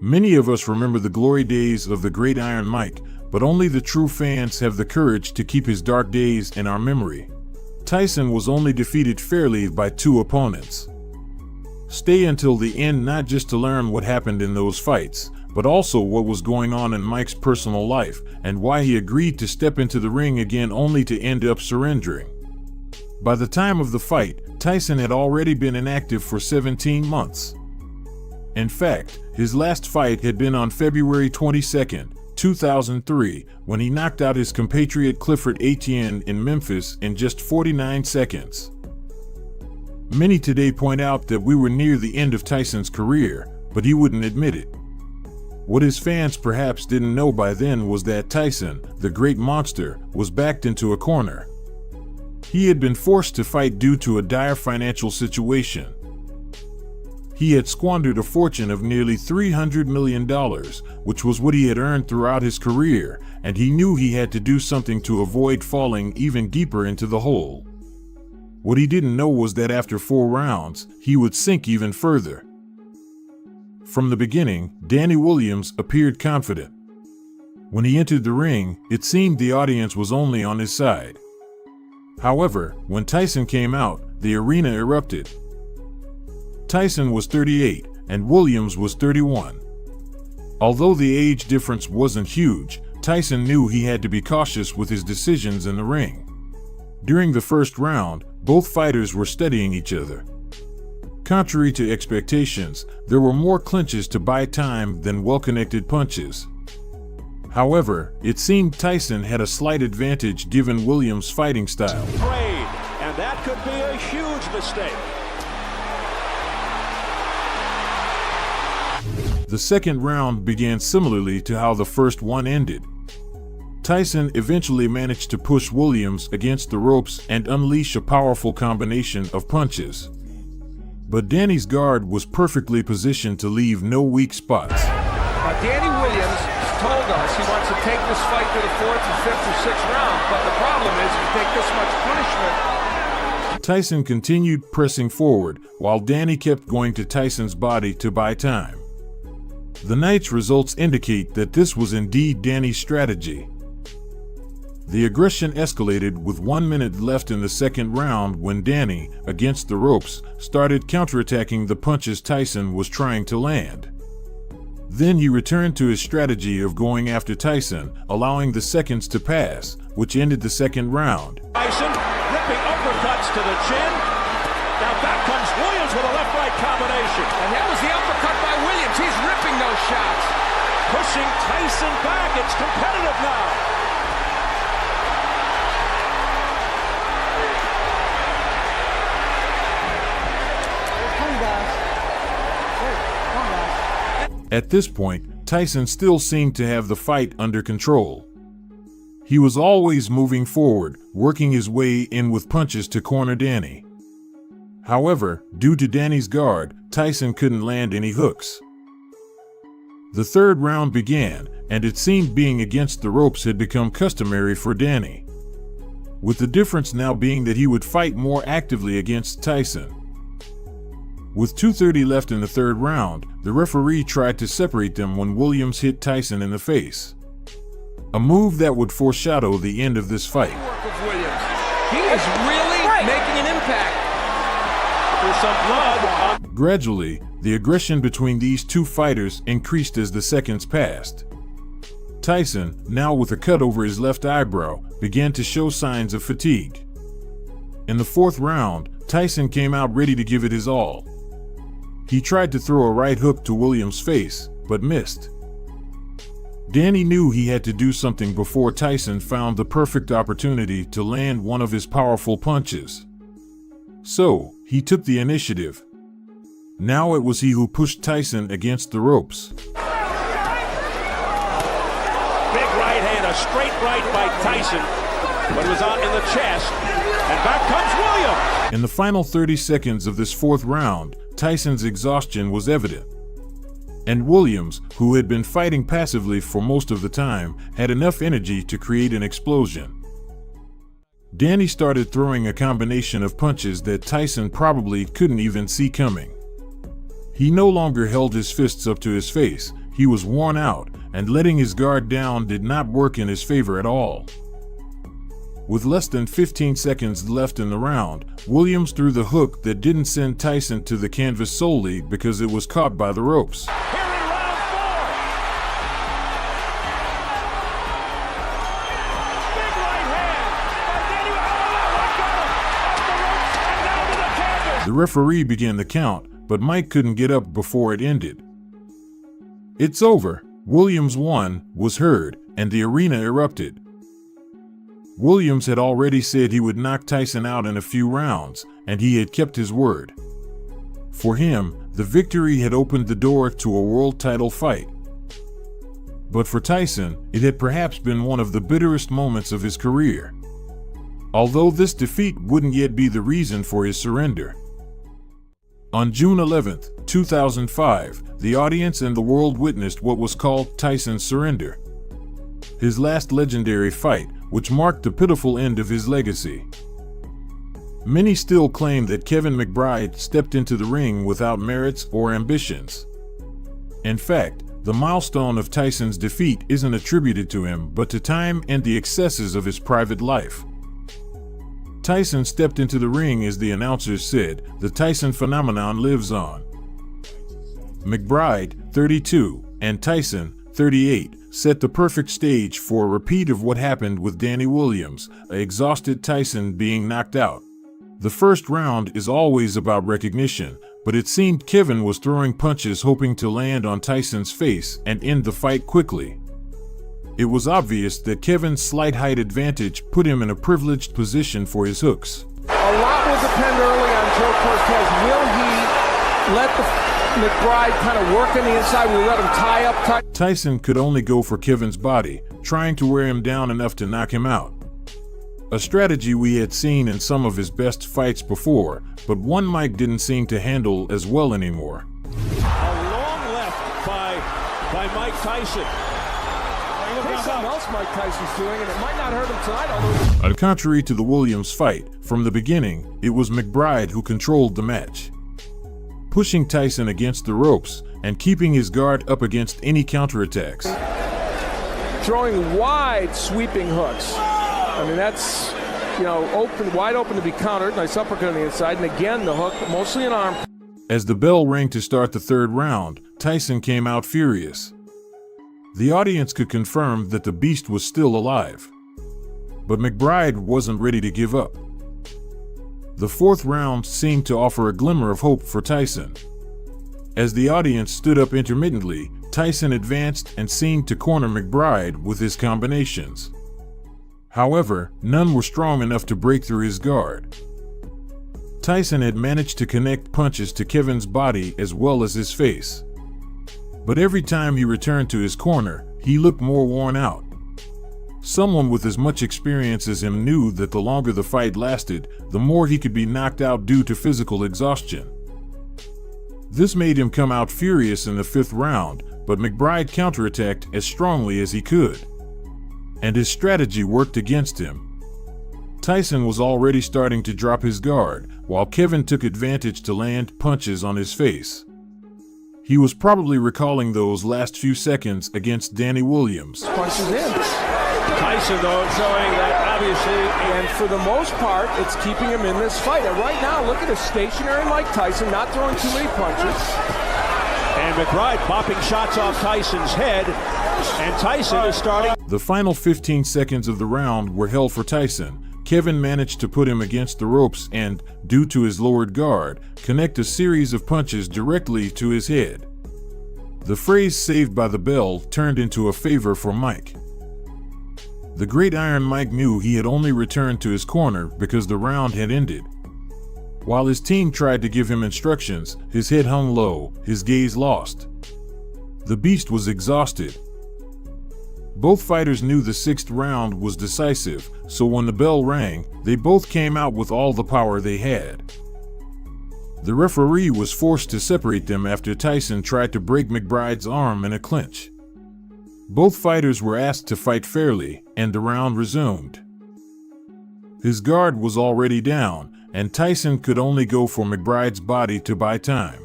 Many of us remember the glory days of the great Iron Mike, but only the true fans have the courage to keep his dark days in our memory. Tyson was only defeated fairly by 2 opponents. Stay until the end not just to learn what happened in those fights, but also what was going on in Mike's personal life and why he agreed to step into the ring again only to end up surrendering. By the time of the fight, Tyson had already been inactive for 17 months. In fact, his last fight had been on February 22, 2003, when he knocked out his compatriot Clifford Etienne in Memphis in just 49 seconds. Many today point out that we were near the end of Tyson's career, but he wouldn't admit it. What his fans perhaps didn't know by then was that Tyson, the great monster, was backed into a corner. He had been forced to fight due to a dire financial situation. He had squandered a fortune of nearly $300 million, which was what he had earned throughout his career, and he knew he had to do something to avoid falling even deeper into the hole. What he didn't know was that after 4 rounds, he would sink even further. From the beginning, Danny Williams appeared confident. When he entered the ring, it seemed the audience was only on his side. However, when Tyson came out, the arena erupted. Tyson was 38, and Williams was 31. Although the age difference wasn't huge, Tyson knew he had to be cautious with his decisions in the ring. During the first round, both fighters were studying each other. Contrary to expectations, there were more clinches to buy time than well-connected punches. However, it seemed Tyson had a slight advantage given Williams' fighting style. Trade, and that could be a huge mistake. The second round began similarly to how the first one ended. Tyson eventually managed to push Williams against the ropes and unleash a powerful combination of punches. But Danny's guard was perfectly positioned to leave no weak spots. Danny Williams told us he wants to take this fight to the 4th and 5th or 6th round, but the problem is if you take this much punishment. Tyson continued pressing forward, while Danny kept going to Tyson's body to buy time. The night's results indicate that this was indeed Danny's strategy. The aggression escalated with 1 minute left in the second round when Danny, against the ropes, started counterattacking the punches Tyson was trying to land. Then he returned to his strategy of going after Tyson, allowing the seconds to pass, which ended the second round. Tyson ripping uppercuts to the chin. Now back comes Williams with a left-right combination. And that was the uppercut by Williams. He's ripping those shots. Pushing Tyson back. It's competitive now. At this point, Tyson still seemed to have the fight under control. He was always moving forward, working his way in with punches to corner Danny. However, due to Danny's guard, Tyson couldn't land any hooks. The third round began, and it seemed being against the ropes had become customary for Danny, with the difference now being that he would fight more actively against Tyson. With 2:30 left in the third round, the referee tried to separate them when Williams hit Tyson in the face, a move that would foreshadow the end of this fight. He is really making an impact. There's some blood. Gradually, the aggression between these two fighters increased as the seconds passed. Tyson, now with a cut over his left eyebrow, began to show signs of fatigue. In the fourth round, Tyson came out ready to give it his all. He tried to throw a right hook to Williams' face, but missed. Danny knew he had to do something before Tyson found the perfect opportunity to land one of his powerful punches. So, he took the initiative. Now it was he who pushed Tyson against the ropes. Big right hand, a straight right by Tyson, but it was out in the chest, and back comes Williams. In the final 30 seconds of this fourth round, Tyson's exhaustion was evident. And Williams, who had been fighting passively for most of the time, had enough energy to create an explosion. Danny started throwing a combination of punches that Tyson probably couldn't even see coming. He no longer held his fists up to his face, he was worn out, and letting his guard down did not work in his favor at all. With less than 15 seconds left in the round, Williams threw the hook that didn't send Tyson to the canvas solely because it was caught by the ropes. Here in round 4. Big right hand by Danny. Oh, no, got him. Off the ropes and down to the canvas. The referee began the count, but Mike couldn't get up before it ended. "It's over. Williams won," was heard, and the arena erupted. Williams had already said he would knock Tyson out in a few rounds, and he had kept his word. For him, the victory had opened the door to a world title fight. But for Tyson, it had perhaps been one of the bitterest moments of his career. Although this defeat wouldn't yet be the reason for his surrender. On June 11, 2005, the audience and the world witnessed what was called Tyson's surrender. His last legendary fight, which marked the pitiful end of his legacy. Many still claim that Kevin McBride stepped into the ring without merits or ambitions. In fact, the milestone of Tyson's defeat isn't attributed to him but to time and the excesses of his private life. Tyson stepped into the ring, as the announcers said. The Tyson phenomenon lives on. McBride, 32, and Tyson, 38, set the perfect stage for a repeat of what happened with Danny Williams, an exhausted Tyson being knocked out. The first round is always about recognition, but it seemed Kevin was throwing punches hoping to land on Tyson's face and end the fight quickly. It was obvious that Kevin's slight height advantage put him in a privileged position for his hooks. A lot will depend early on Joe Cortez. Will he let the McBride kind of work on the inside? Will he let him tie up? Tyson could only go for Kevin's body, trying to wear him down enough to knock him out. A strategy we had seen in some of his best fights before, but one Mike didn't seem to handle as well anymore. A long left by Mike Tyson. There's something else Mike Tyson's doing, and it might not hurt him tonight, although... Contrary to the Williams fight, from the beginning, it was McBride who controlled the match, pushing Tyson against the ropes and keeping his guard up against any counterattacks. Throwing wide, sweeping hooks. I mean, that's, wide open to be countered. Nice uppercut on the inside, and again, the hook, mostly an arm. As the bell rang to start the third round, Tyson came out furious. The audience could confirm that the beast was still alive. But McBride wasn't ready to give up. The fourth round seemed to offer a glimmer of hope for Tyson. As the audience stood up intermittently, Tyson advanced and seemed to corner McBride with his combinations. However, none were strong enough to break through his guard. Tyson had managed to connect punches to Kevin's body as well as his face. But every time he returned to his corner, he looked more worn out. Someone with as much experience as him knew that the longer the fight lasted, the more he could be knocked out due to physical exhaustion. This made him come out furious in the fifth round, but McBride counterattacked as strongly as he could. And his strategy worked against him. Tyson was already starting to drop his guard, while Kevin took advantage to land punches on his face. He was probably recalling those last few seconds against Danny Williams. Punches in. Tyson, though, showing that obviously, and for the most part, it's keeping him in this fight. And right now, look at a stationary Mike Tyson, not throwing too many punches. And McBride popping shots off Tyson's head, and Tyson is starting. The final 15 seconds of the round were hell for Tyson. Kevin managed to put him against the ropes and, due to his lowered guard, connect a series of punches directly to his head. The phrase "saved by the bell" turned into a favor for Mike. The Great Iron Mike knew he had only returned to his corner because the round had ended. While his team tried to give him instructions, his head hung low, his gaze lost. The beast was exhausted. Both fighters knew the sixth round was decisive, so when the bell rang, they both came out with all the power they had. The referee was forced to separate them after Tyson tried to break McBride's arm in a clinch. Both fighters were asked to fight fairly, and the round resumed. His guard was already down, and Tyson could only go for McBride's body to buy time.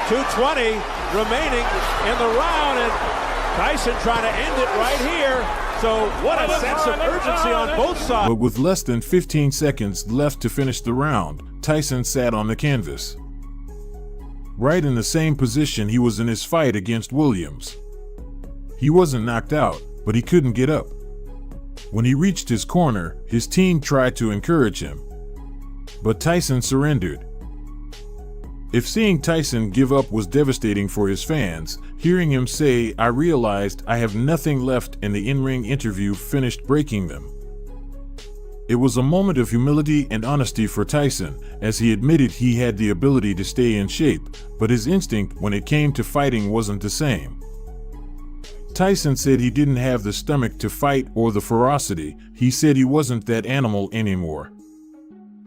220. remaining in the round, and Tyson trying to end it right here. So what a sense of urgency on both sides. But with less than 15 seconds left to finish the round, Tyson sat on the canvas, right in the same position he was in his fight against Williams. He wasn't knocked out, but he couldn't get up. When he reached his corner, his team tried to encourage him, but Tyson surrendered. If seeing Tyson give up was devastating for his fans, hearing him say, "I realized I have nothing left," in the in-ring interview finished breaking them. It was a moment of humility and honesty for Tyson, as he admitted he had the ability to stay in shape, but his instinct when it came to fighting wasn't the same. Tyson said he didn't have the stomach to fight or the ferocity. He said he wasn't that animal anymore.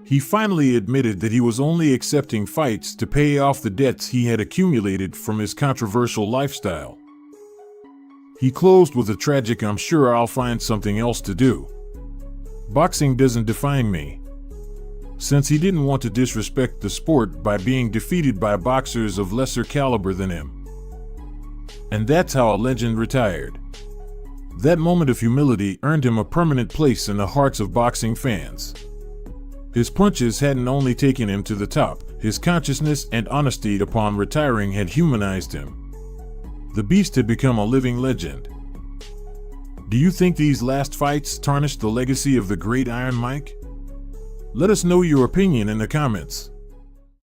He finally admitted that he was only accepting fights to pay off the debts he had accumulated from his controversial lifestyle. He closed with a tragic, "I'm sure I'll find something else to do. Boxing doesn't define me." Since he didn't want to disrespect the sport by being defeated by boxers of lesser caliber than him. And that's how a legend retired. That moment of humility earned him a permanent place in the hearts of boxing fans. His punches hadn't only taken him to the top, his consciousness and honesty upon retiring had humanized him. The Beast had become a living legend. Do you think these last fights tarnished the legacy of the great Iron Mike? Let us know your opinion in the comments.